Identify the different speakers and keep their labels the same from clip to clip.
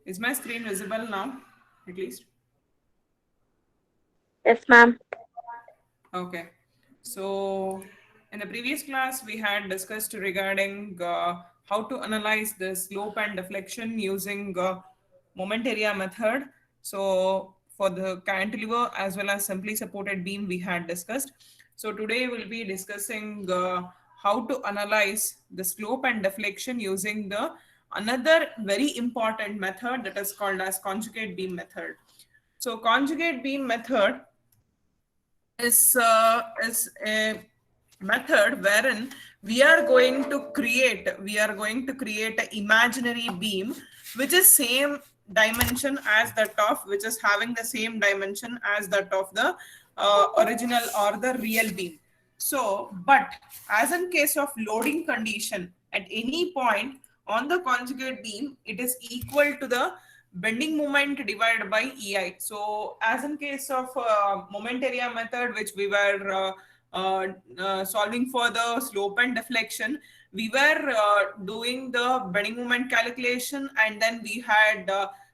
Speaker 1: Is my screen visible now, at least?
Speaker 2: Yes, ma'am.
Speaker 1: Okay. So, in the previous class, we had discussed regarding how to analyze the slope and deflection using moment area method. So, for the cantilever as well as simply supported beam, we had discussed. So, today we'll be discussing how to analyze the slope and deflection using the another very important method that is called as conjugate beam method. So, conjugate beam method is a method wherein we are going to create an imaginary beam which is same dimension as that of which is having the same dimension as that of the original or the real beam. So but as in case of loading condition at any point on the conjugate beam, it is equal to the bending moment divided by EI. So as in case of moment area method, which we were solving for the slope and deflection, we were doing the bending moment calculation, and then we had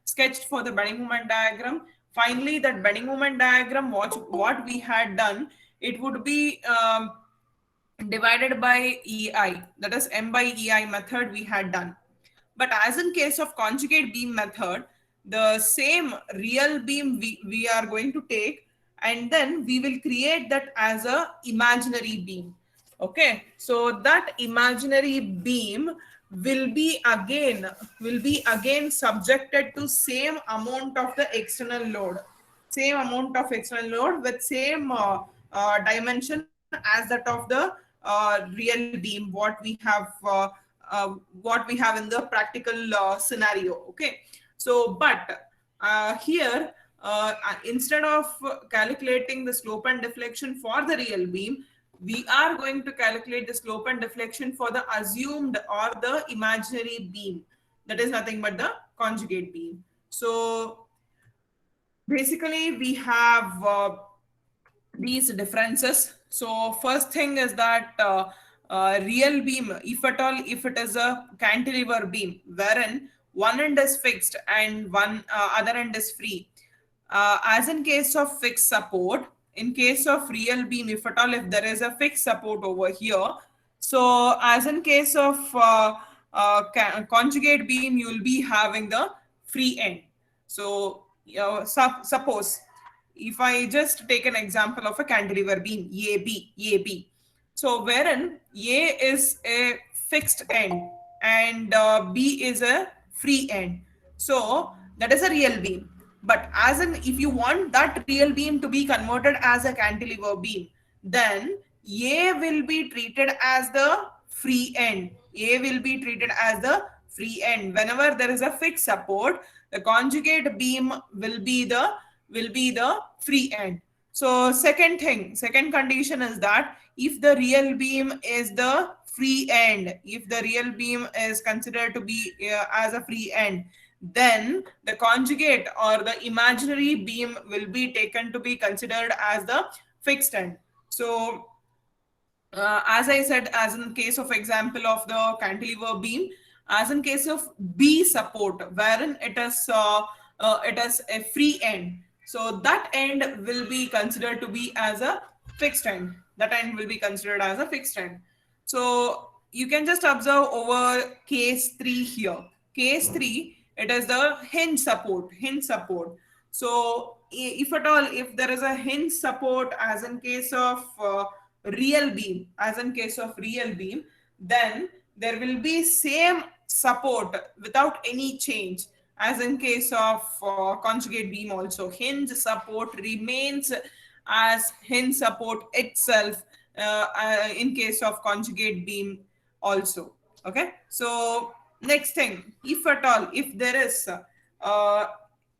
Speaker 1: sketched for the bending moment diagram. Finally, that bending moment diagram, what we had done, it would be divided by EI, that is M by EI method we had done. But as in case of conjugate beam method, the same real beam we are going to take, and then we will create that as a imaginary beam. Okay, so that imaginary beam will be again subjected to same amount of the external load, same amount of external load with same dimension as that of the real beam what we have in the practical scenario. Okay, so but here instead of calculating the slope and deflection for the real beam, we are going to calculate the slope and deflection for the assumed or the imaginary beam, that is nothing but the conjugate beam. So basically we have these differences. So first thing is that real beam, if at all, if it is a cantilever beam wherein one end is fixed and one other end is free, as in case of fixed support, in case of real beam, if at all, if there is a fixed support over here, so as in case of conjugate beam, you will be having the free end. So suppose if I just take an example of a cantilever beam, AB. So wherein A is a fixed end and B is a free end. So that is a real beam. But as in, if you want that real beam to be converted as a cantilever beam, then A will be treated as the free end. A will be treated as the free end. Whenever there is a fixed support, the conjugate beam will be the free end. So second condition is that if the real beam is the free end, if the real beam is considered to be as a free end, then the conjugate or the imaginary beam will be taken to be considered as the fixed end. So as I said, as in case of example of the cantilever beam, as in case of B support, wherein it is a free end. So that end will be considered to be as a fixed end. That end will be considered as a fixed end. So you can just observe over case 3 here. Case 3, it is the hinge support. Hinge support. So if at all, if there is a hinge support as in case of real beam, as in case of real beam, then there will be same support without any change as in case of conjugate beam also. Hinge support remains as hinge support itself in case of conjugate beam also. Okay, so next thing, if at all, if there is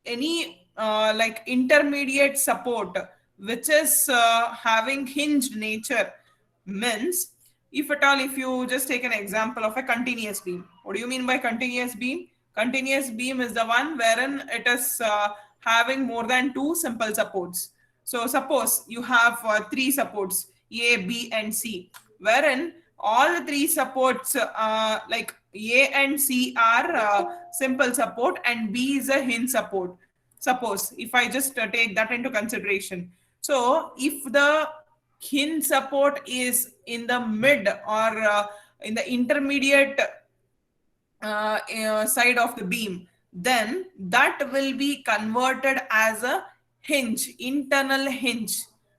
Speaker 1: any like intermediate support which is having hinged nature, means if at all, if you just take an example of a continuous beam. What do you mean by continuous beam? Continuous beam is the one wherein it is having more than two simple supports. So suppose you have three supports, A, B and C, wherein all the three supports like A and C are simple support and B is a hinge support. Suppose if I just take that into consideration. So if the hinge support is in the mid or in the intermediate side of the beam, then that will be converted as a hinge, internal hinge,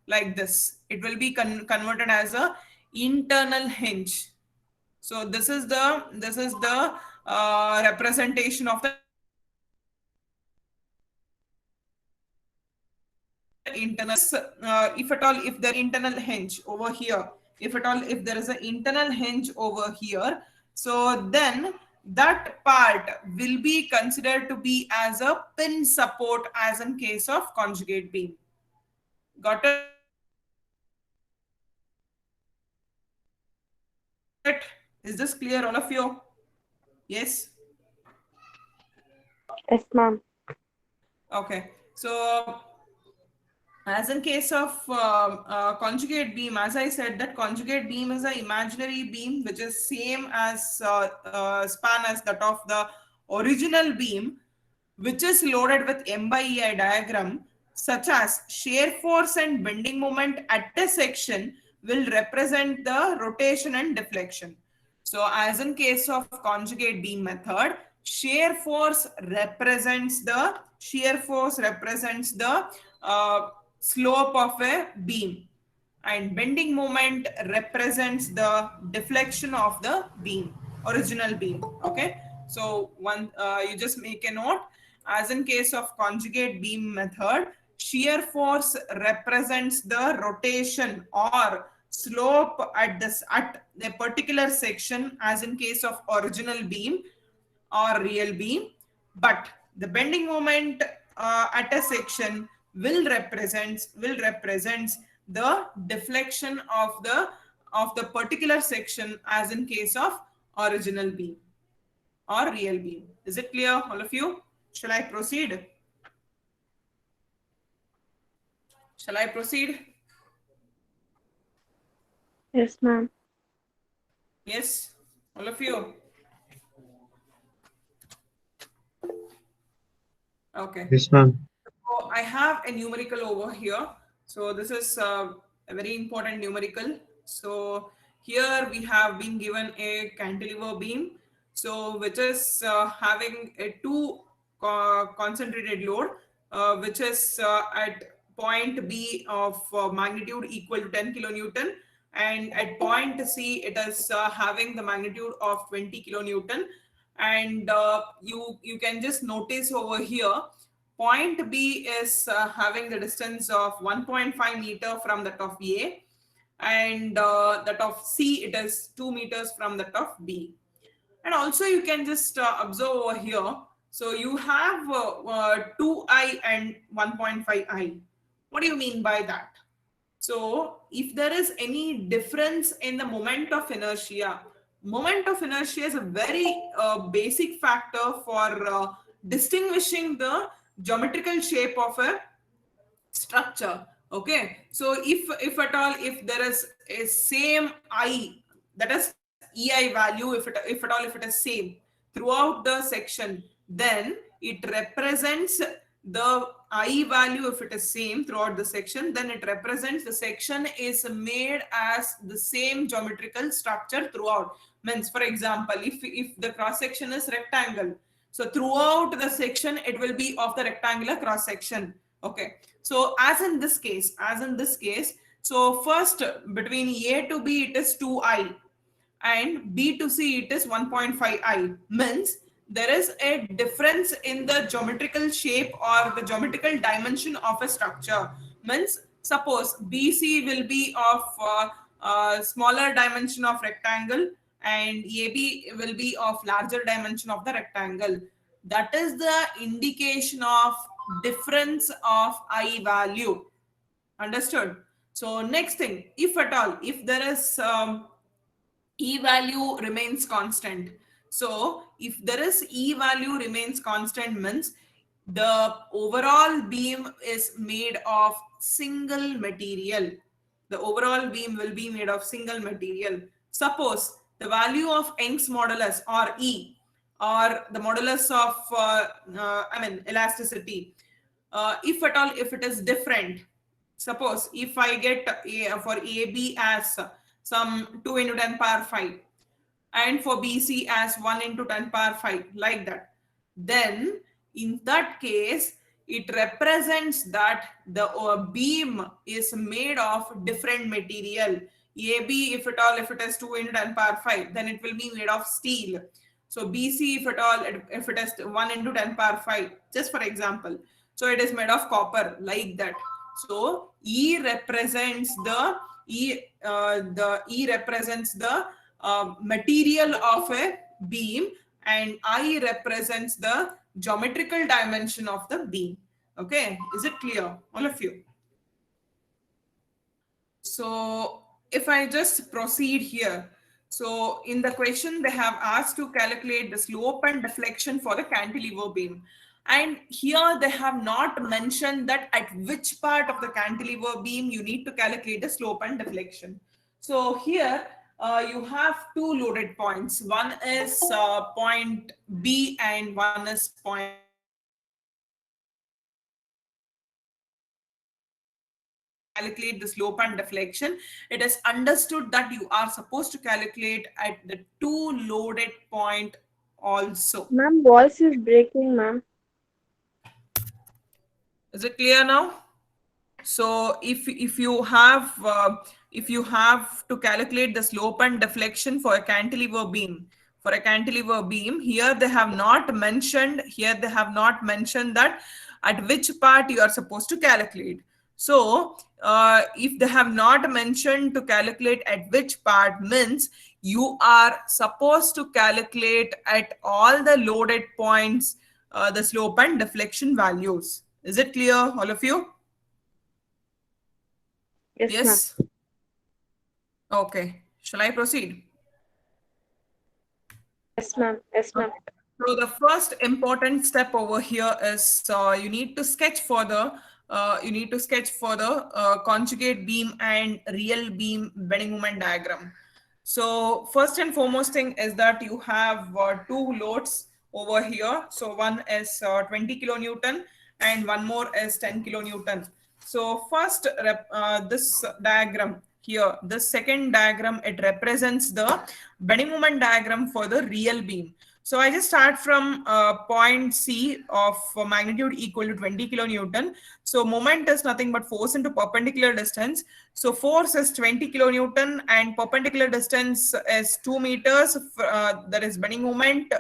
Speaker 1: like this. It will be converted as a internal hinge. So this is the representation of the internal hinge. If at all, if there is internal hinge over here, if at all, if there is an internal hinge over here, so then that part will be considered to be as a pin support as in case of conjugate beam. Got it? Is this clear, all of you? Yes.
Speaker 2: Yes, ma'am.
Speaker 1: Okay. So as in case of conjugate beam, as I said, that conjugate beam is an imaginary beam which is same as span as that of the original beam, which is loaded with M by EI diagram, such as shear force and bending moment at a section will represent the rotation and deflection. So as in case of conjugate beam method, shear force represents the slope of a beam, and bending moment represents the deflection of the beam, original beam. Okay, so one you just make a note. As in case of conjugate beam method, shear force represents the rotation or slope at this at a particular section, as in case of original beam or real beam, but the bending moment at a section will represents the deflection of the particular section, as in case of original beam or real beam. Is it clear, all of you? Shall I proceed? Shall I proceed?
Speaker 2: Yes, ma'am.
Speaker 1: Yes, all of you. Okay.
Speaker 3: Yes, ma'am.
Speaker 1: So I have a numerical over here. So this is a very important numerical. So here we have been given a cantilever beam, so which is having a two concentrated load, which is at point B of magnitude equal to 10 kilonewton, and at point C it is having the magnitude of 20 kilonewton. And you can just notice over here, point B is having the distance of 1.5 meter from that of A, and that of C it is 2 meters from that of B. And also you can just observe over here. So you have 2I and 1.5I. What do you mean by that? So if there is any difference in the moment of inertia is a very basic factor for distinguishing the geometrical shape of a structure. Okay, so if at all, if there is a same I, that is EI value, if at all, if it is same throughout the section, then it represents the I value. If it is same throughout the section, then it represents the section is made as the same geometrical structure throughout. Means, for example, if the cross section is rectangle, so throughout the section it will be of the rectangular cross section. Okay, so as in this case, so first between A to B it is 2I, and B to C it is 1.5I. Means there is a difference in the geometrical shape or the geometrical dimension of a structure. Means suppose BC will be of smaller dimension of rectangle, and AB will be of larger dimension of the rectangle. That is the indication of difference of I value. Understood? So next thing, if at all, if there is E value remains constant. So if there is E value remains constant, means the overall beam is made of single material. The overall beam will be made of single material. Suppose the value of Young's modulus or E, or the modulus of elasticity, if at all, if it is different, suppose if I get for AB as some 2 into 10 power 5 and for BC as 1 into 10 power 5, like that, then in that case it represents that the beam is made of different material. AB, if at all, if it is 2 into 10 power 5, then it will be made of steel. So BC, if at all, if it is 1 into 10 power 5, just for example, so it is made of copper, like that. So E represents the E represents the material of a beam, and I represents the geometrical dimension of the beam. Okay, is it clear, all of you? So if I just proceed here, so in the question they have asked to calculate the slope and deflection for the cantilever beam, and here they have not mentioned that at which part of the cantilever beam you need to calculate the slope and deflection. So here you have two loaded points. One is point B and one is point calculate the slope and deflection. It is understood that you are supposed to calculate at the two loaded point also.
Speaker 2: Ma'am, voice is breaking, ma'am.
Speaker 1: Is it clear now? So if you have to calculate the slope and deflection for a cantilever beam, here they have not mentioned that at which part you are supposed to calculate. So if they have not mentioned to calculate at which part, means you are supposed to calculate at all the loaded points the slope and deflection values. Is it clear, all of you?
Speaker 2: Yes, ma'am.
Speaker 1: Yes. Okay. Shall I proceed?
Speaker 2: Yes, ma'am. Yes, ma'am.
Speaker 1: So the first important step over here is you need to sketch for the conjugate beam and real beam bending moment diagram. So first and foremost thing is that you have two loads over here. So one is 20 kilonewton and one more is 10 kilonewton. So first this diagram here, this second diagram, it represents the bending moment diagram for the real beam. So I just start from point C of magnitude equal to 20 kilonewton. So moment is nothing but force into perpendicular distance. So force is 20 kilonewton and perpendicular distance is 2 meters. That is bending moment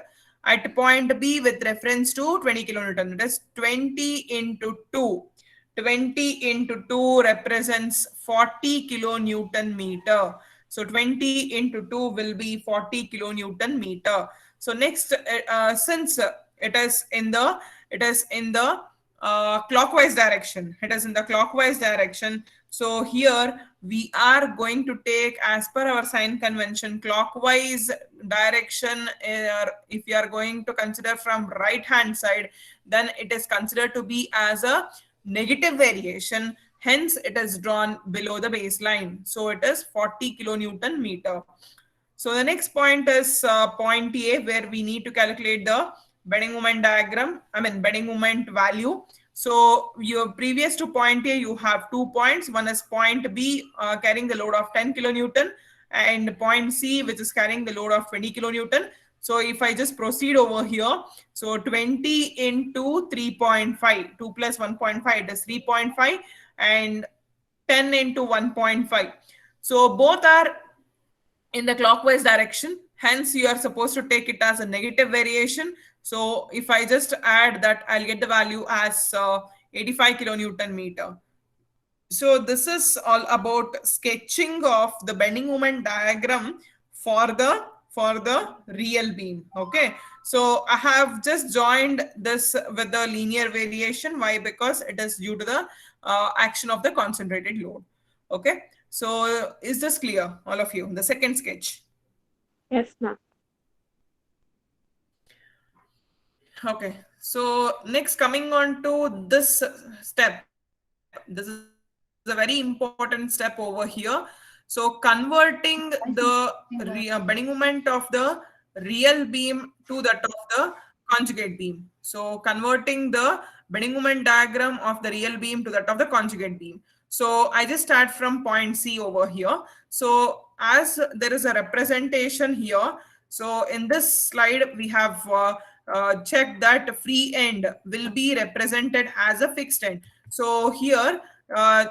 Speaker 1: at point B with reference to 20 kilonewton. That is 20 into 2. 20 into 2 represents 40 kilonewton meter. So 20 into 2 will be 40 kilonewton meter. So next, since it is in the clockwise direction, So here we are going to take, as per our sign convention, clockwise direction. If you are going to consider from right hand side, then it is considered to be as a negative variation. Hence, it is drawn below the baseline. So it is 40 kilonewton meter. So the next point is point A, where we need to calculate the bending moment bending moment value. So your previous to point A, you have 2 points. One is point B carrying the load of 10 kilonewton and point C, which is carrying the load of 20 kilonewton. So if I just proceed over here, so 20 into 3.5, 2 plus 1.5, it is 3.5, and 10 into 1.5. So both are in the clockwise direction. Hence, you are supposed to take it as a negative variation. So if I just add that, I'll get the value as 85 kilonewton meter. So this is all about sketching of the bending moment diagram for the real beam. Okay, so I have just joined this with the linear variation. Why? Because it is due to the action of the concentrated load. Okay, so is this clear, all of you? The second sketch.
Speaker 2: Yes, ma'am.
Speaker 1: Okay, so next, coming on to this step. This is a very important step over here. So converting the bending moment of the real beam to that of the conjugate beam. So converting the bending moment diagram of the real beam to that of the conjugate beam. So I just start from point C over here. So as there is a representation here, so in this slide we have checked that free end will be represented as a fixed end. So here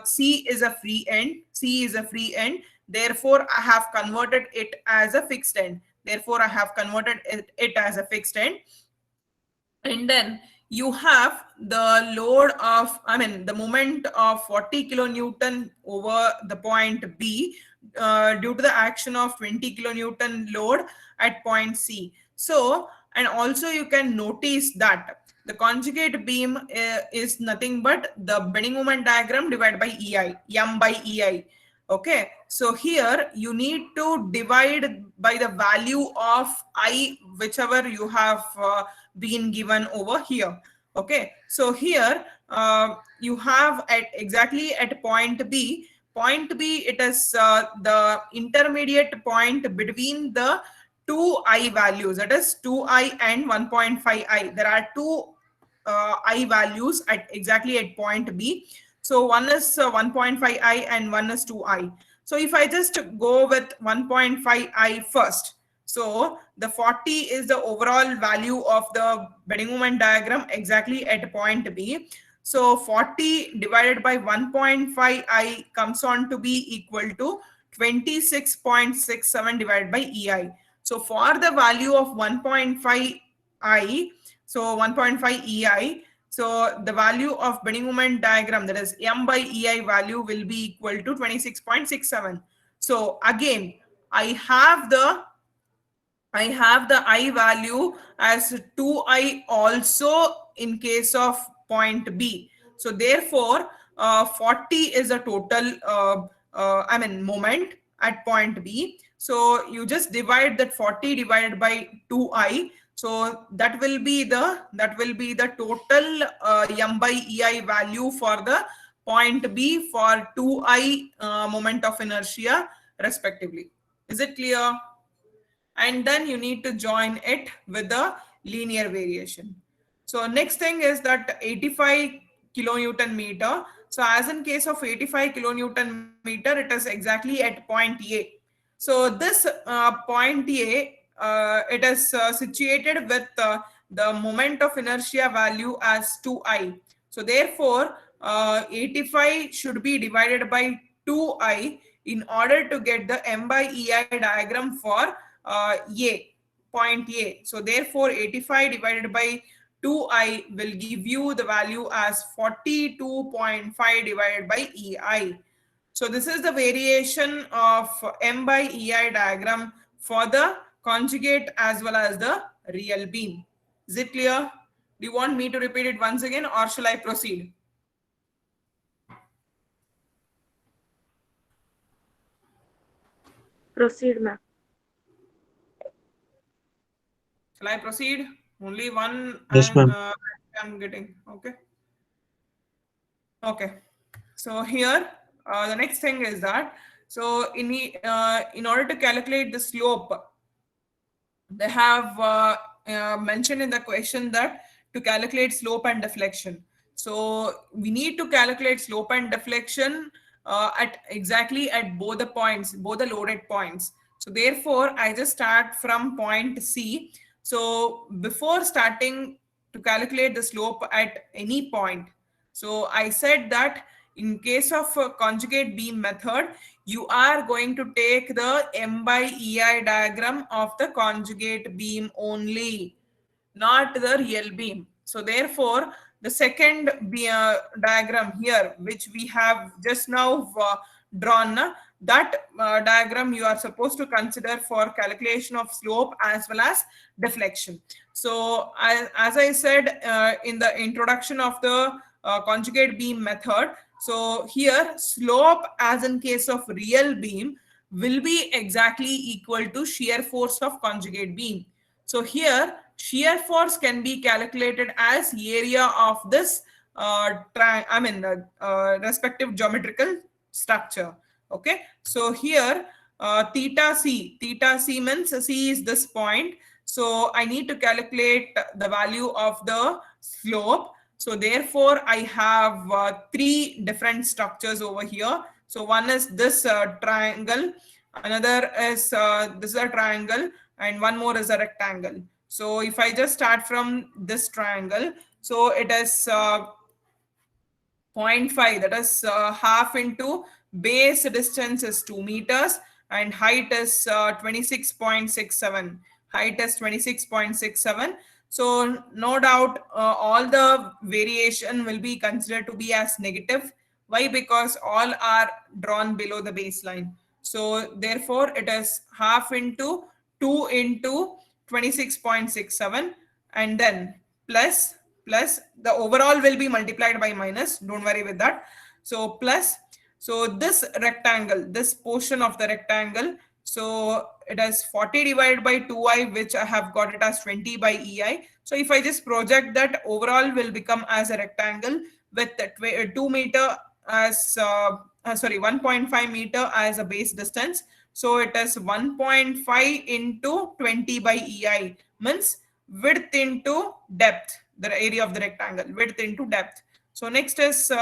Speaker 1: C is a free end, C is a free end. Therefore, I have converted it as a fixed end. Therefore, I have converted it as a fixed end. And then you have the load of, I mean, the moment of 40 kilonewton over the point B due to the action of 20 kilonewton load at point C. So, and also you can notice that the conjugate beam is nothing but the bending moment diagram divided by EI, M by EI. Okay, so here you need to divide by the value of I, whichever you have been given over here. Okay, so here you have at exactly at point B. Point B, it is the intermediate point between the two I values, that is 2I and 1.5I. There are two I values at exactly at point B. So one is 1.5I and one is 2I. So if I just go with 1.5I first, so the 40 is the overall value of the bending moment diagram exactly at point B. So 40 divided by 1.5I comes on to be equal to 26.67 divided by EI. So for the value of 1.5I, so 1.5 EI, so the value of bending moment diagram, that is M by EI value, will be equal to 26.67. So again, I have the I value as 2I also in case of point B. So therefore, 40 is a total, moment at point B. So you just divide that 40 divided by 2I. So that will be the total M by EI value for the point B for 2I moment of inertia respectively. Is it clear? And then you need to join it with the linear variation. So next thing is that 85 kilonewton meter. So as in case of 85 kilonewton meter, it is exactly at point A. So this point A, it is situated with the moment of inertia value as 2I. So therefore, 85 should be divided by 2I in order to get the M by EI diagram for A, point A. So therefore 85 divided by 2I will give you the value as 42.5 divided by EI. So this is the variation of M by EI diagram for the conjugate as well as the real beam. Is it clear? Do you want me to repeat it once again or shall I proceed?
Speaker 2: Proceed, ma'am.
Speaker 1: Shall I proceed? Only one
Speaker 3: Yes, ma'am.
Speaker 1: I'm getting. Okay. Okay. So here, the next thing is that, so in order to calculate the slope, they have mentioned in the question that to calculate slope and deflection. So we need to calculate slope and deflection at exactly at both the points, both the loaded points. So therefore, I just start from point C. So before starting to calculate the slope at any point, so I said that in case of a conjugate beam method, you are going to take the M by EI diagram of the conjugate beam only, not the real beam. So therefore, the second diagram here, which we have just now drawn, that diagram you are supposed to consider for calculation of slope as well as deflection. So as I said in the introduction of the conjugate beam method, so here slope as in case of real beam will be exactly equal to shear force of conjugate beam. So here shear force can be calculated as area of this respective geometrical structure. Okay, so here theta c means c is this point. So I need to calculate the value of the slope. So therefore I have three different structures over here. So one is this triangle, another is this is a triangle, and one more is a rectangle. So if I just start from this triangle, so it is 0.5, that is half into base distance is 2 meters and height is 26.67. Height is 26.67. So no doubt all the variation will be considered to be as negative. Why? Because all are drawn below the baseline. So therefore it is half into 2 into 26.67, and then plus the overall will be multiplied by minus, don't worry with that. So plus, so this rectangle, this portion of the rectangle, so it is 40 divided by 2i, which I have got it as 20 by ei. So if I just project that, overall will become as a rectangle with 2 meter as sorry, 1.5 meter as a base distance. So it is 1.5 into 20 by ei, means width into depth, the area of the rectangle, width into depth. So next is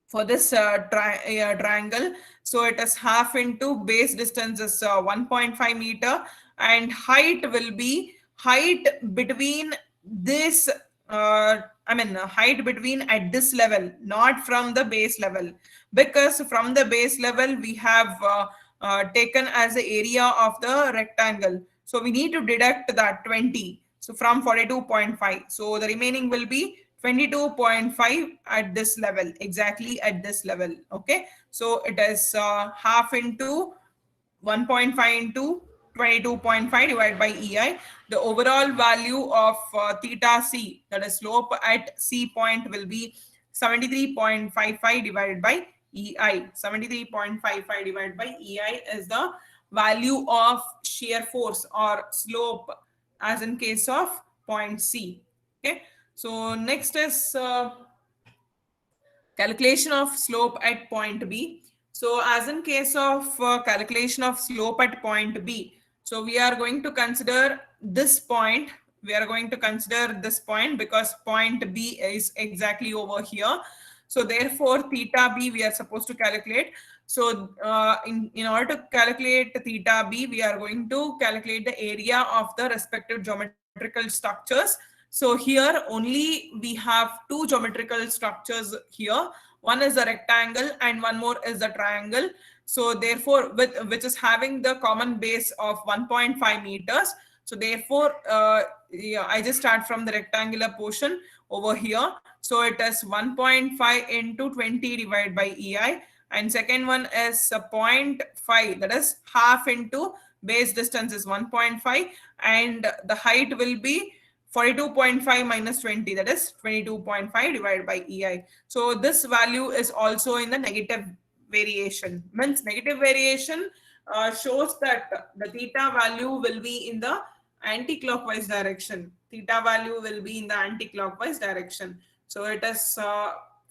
Speaker 1: for this triangle, so it is half into base distance is 1.5 meter, and height will be height between this height between at this level, not from the base level, because from the base level we have taken as the area of the rectangle. So we need to deduct that 20. So from 42.5. So the remaining will be 22.5 at this level, exactly at this level. Okay. So it is half into 1.5 into 22.5 divided by EI. The overall value of theta C, that is slope at C point, will be 73.55 divided by EI. 73.55 divided by EI is the value of shear force or slope as in case of point C. Okay. So next is calculation of slope at point B. So as in case of calculation of slope at point B, so we are going to consider this point. We are going to consider this point because point B is exactly over here. So therefore theta B we are supposed to calculate. So in order to calculate theta B, we are going to calculate the area of the respective geometrical structures. So here only we have two geometrical structures here. One is a rectangle and one more is a triangle. So therefore, which is having the common base of 1.5 meters. So therefore, yeah, I just start from the rectangular portion over here. So it is 1.5 into 20 divided by EI. And second one is a 0.5, that is half into base distance is 1.5, and the height will be 42.5 minus 20, that is 22.5 divided by EI. So this value is also in the negative variation. Means negative variation shows that the theta value will be in the anti-clockwise direction. Theta value will be in the anti-clockwise direction. So it is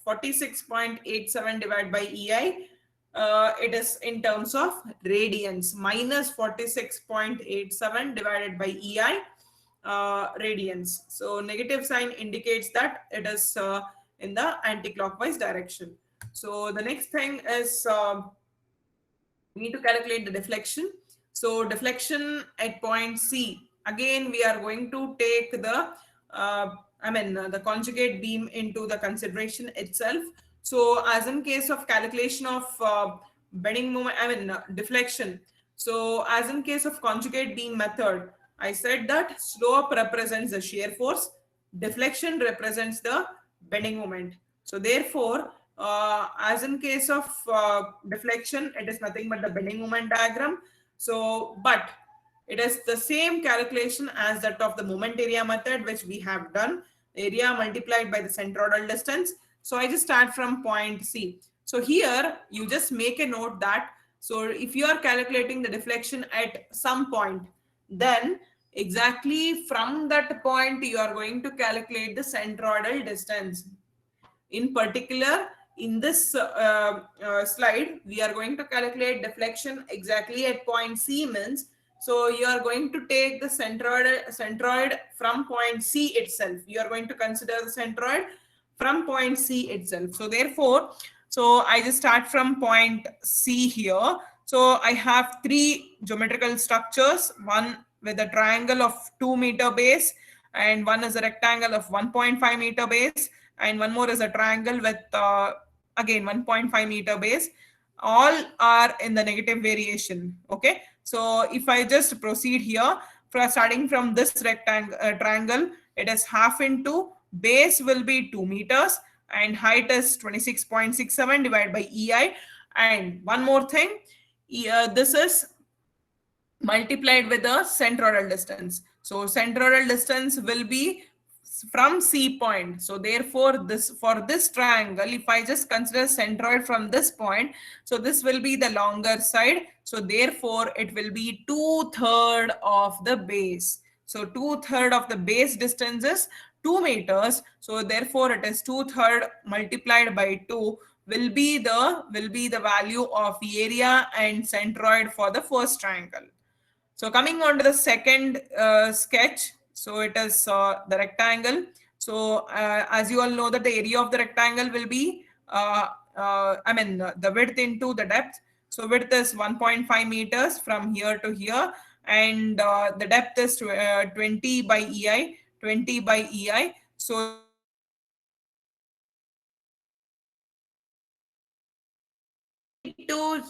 Speaker 1: 46.87 divided by EI. It is in terms of radians, minus 46.87 divided by EI. Radians. So negative sign indicates that it is in the anti-clockwise direction. So the next thing is we need to calculate the deflection. So deflection at point C. Again, we are going to take the the conjugate beam into the consideration itself. So as in case of calculation of bending moment, deflection. So as in case of conjugate beam method, I said that slope represents the shear force, deflection represents the bending moment. So therefore, as in case of deflection, it is nothing but the bending moment diagram. So, but it is the same calculation as that of the moment area method, which we have done, area multiplied by the centroidal distance. So I just start from point C. So here you just make a note that, so if you are calculating the deflection at some point, then exactly from that point you are going to calculate the centroidal distance. In particular, in this slide, we are going to calculate deflection exactly at point C means. So you are going to take the centroid from point C itself. You are going to consider the centroid from point C itself. So therefore, so I just start from point C here. So I have three geometrical structures, one with a triangle of 2-meter base, and one is a rectangle of 1.5-meter base, and one more is a triangle with again 1.5-meter base. All are in the negative variation. Okay, so if I just proceed here, starting from this rectangle triangle, it is half into base will be 2 meters and height is 26.67 divided by EI. And one more thing, this is multiplied with the centroidal distance. So centroidal distance will be from C point. So therefore, this for this triangle, if I just consider centroid from this point, so this will be the longer side. So therefore, it will be 2/3 of the base. So 2/3 of the base distance is 2 meters. So therefore, it is 2/3 multiplied by 2 will be the value of area and centroid for the first triangle. So coming on to the second sketch, so it is the rectangle. So as you all know that the area of the rectangle will be, the width into the depth. So width is 1.5 meters from here to here, and the depth is 20 by EI, 20 by EI. So to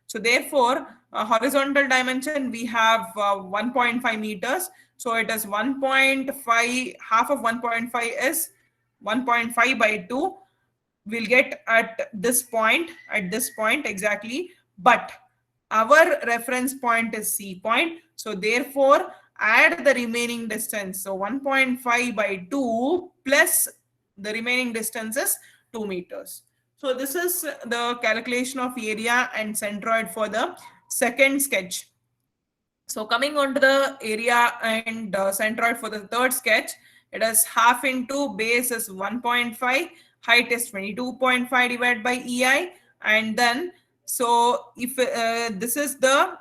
Speaker 1: So therefore, horizontal dimension, we have 1.5 meters. So it is 1.5, half of 1.5 is 1.5 by 2. We'll get at this point exactly. But our reference point is C point. So therefore, add the remaining distance. So 1.5 by 2 plus the remaining distance is 2 meters. So this is the calculation of area and centroid for the second sketch. So coming on to the area and centroid for the third sketch, it is half into base is 1.5, height is 22.5 divided by EI, and then so if this is the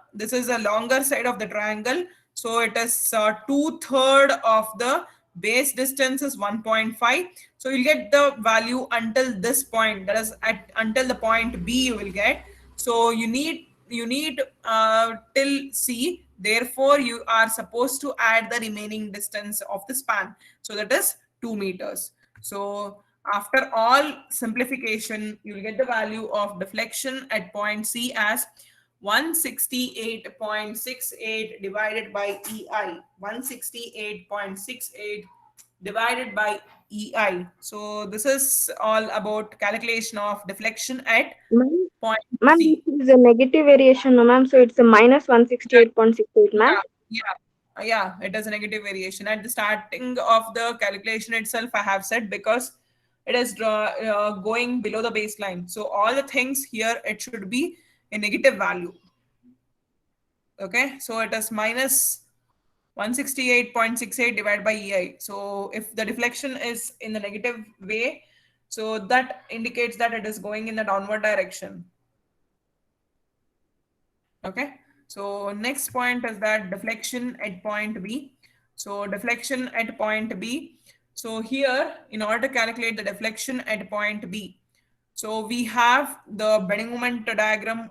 Speaker 1: longer side of the triangle, so it is 2/3 of the base distance is 1.5. So you'll get the value until this point, that is until the point B you will get. So you need till C. Therefore, you are supposed to add the remaining distance of the span. So that is 2 meters. So after all simplification, you will get the value of deflection at point C as 168.68 divided by EI. 168.68 divided by EI. So this is all about calculation of deflection at
Speaker 2: Ma'am,
Speaker 1: point
Speaker 2: ma'am,
Speaker 1: C.
Speaker 2: this is a negative variation, no, ma'am. So it's a minus 168.68, ma'am.
Speaker 1: Yeah, it has a negative variation. At the starting of the calculation itself, I have said because it is going below the baseline. So all the things here, it should be a negative value. Okay, so it is minus 168.68 divided by EI. So if the deflection is in the negative way, so that indicates that it is going in the downward direction. Okay, so next point is that deflection at point B. So deflection at point B. So here, in order to calculate the deflection at point B, so we have the bending moment diagram,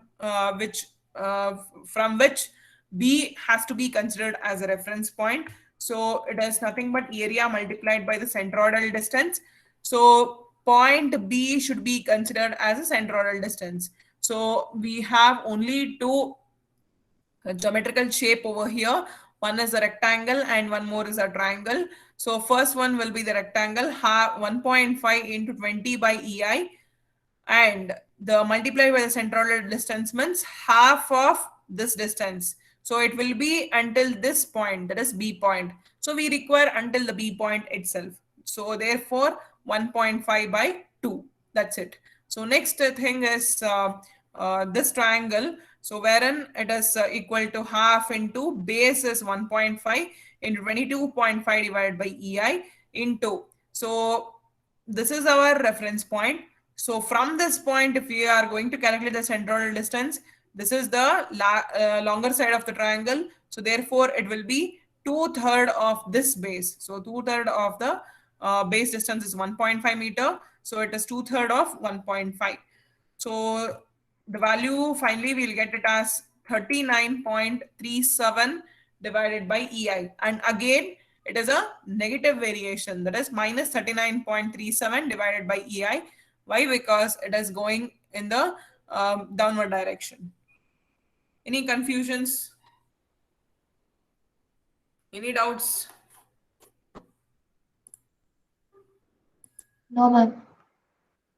Speaker 1: from which B has to be considered as a reference point. So it is nothing but area multiplied by the centroidal distance. So point B should be considered as a centroidal distance. So we have only two geometrical shape over here. One is a rectangle and one more is a triangle. So first one will be the rectangle, 1.5 into 20 by EI, and the multiplied by the centroidal distance means half of this distance. So it will be until this point, that is B point. So we require until the B point itself. So therefore 1.5 by 2. That's it. So next thing is this triangle. So wherein it is equal to half into base is 1.5 into 22.5 divided by EI into. So this is our reference point. So from this point, if we are going to calculate the centroidal distance, this is the longer side of the triangle. So therefore, it will be 2/3 of this base. So 2/3 of the base distance is 1.5 meter. So it is 2/3 of 1.5. So the value finally we'll get it as 39.37 divided by EI. And again, it is a negative variation, that is minus 39.37 divided by EI. Why? Because it is going in the downward direction. Any confusions? Any doubts?
Speaker 3: No, ma'am.